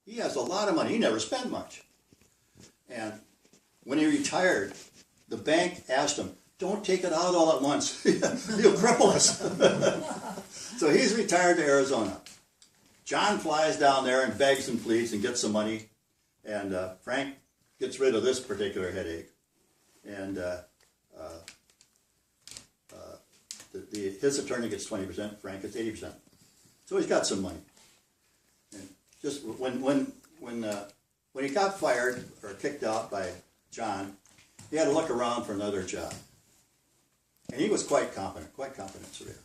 He has a lot of money. He never spent much. And when he retired, the bank asked him, don't take it out all at once. You'll cripple us. So he's retired to Arizona. John flies down there and begs and pleads and gets some money. And Frank gets rid of this particular headache. And his attorney gets 20%, Frank gets 80%. So he's got some money. And just when he got fired or kicked out by John, he had to look around for another job. And he was quite competent surveyor.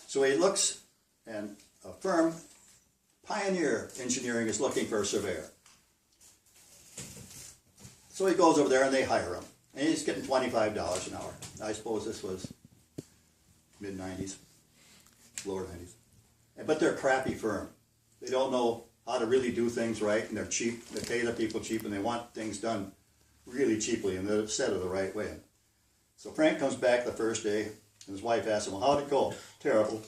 So he looks, and a firm, Pioneer Engineering, is looking for a surveyor. So he goes over there and they hire him. And he's getting $25 an hour. I suppose this was mid-90s, lower 90s. But they're a crappy firm. They don't know how to really do things right, and they're cheap. They pay the people cheap, and they want things done really cheaply, and they're set it the right way. So Frank comes back the first day, and his wife asks him, well, how'd it go? Terrible.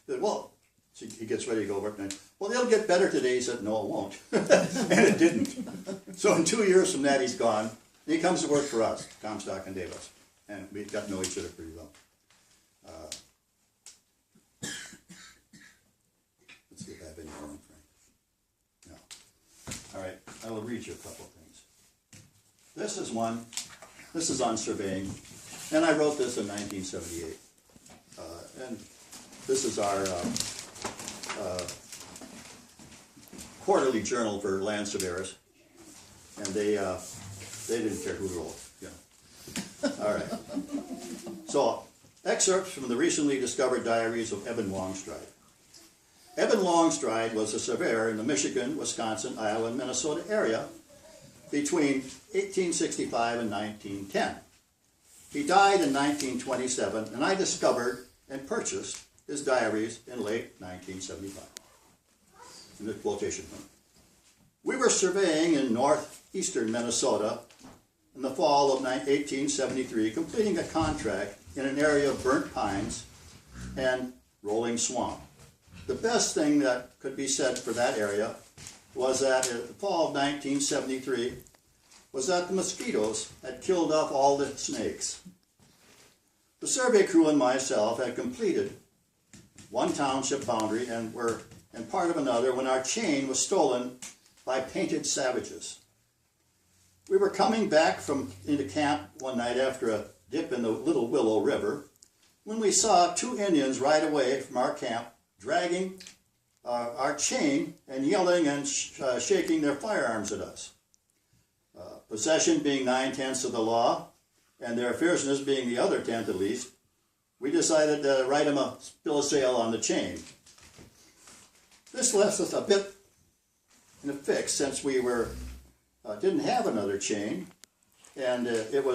He said, well, he gets ready to go work. Well, it'll get better today. He said, no, it won't. And it didn't. So in 2 years from that, he's gone. And he comes to work for us, Comstock and Davis. And we got to know each other pretty well. Let's see if I have any more on Frank. No. All right, I will read you a couple things. This is one. This is on surveying. And I wrote this in 1978. And this is our quarterly journal for land surveyors. And they didn't care who wrote it. Yeah. All right. So, excerpts from the recently discovered diaries of Eben Longstride. Eben Longstride was a surveyor in the Michigan, Wisconsin, Iowa, and Minnesota area between 1865 and 1910. He died in 1927, and I discovered and purchased his diaries in late 1975. In the quotation point. We were surveying in northeastern Minnesota in the fall of 1873, completing a contract in an area of burnt pines and rolling swamp. The best thing that could be said for that area was that in the fall of 1973 was that the mosquitoes had killed off all the snakes. The survey crew and myself had completed one township boundary and were in part of another when our chain was stolen by painted savages. We were coming back into camp one night after a dip in the Little Willow River when we saw two Indians ride away from our camp, dragging our chain and yelling and shaking their firearms at us. Possession being 9/10 of the law, and their fierceness being the other 10th at least, we decided to write them a bill of sale on the chain. This left us a bit in a fix since we didn't have another chain, and it was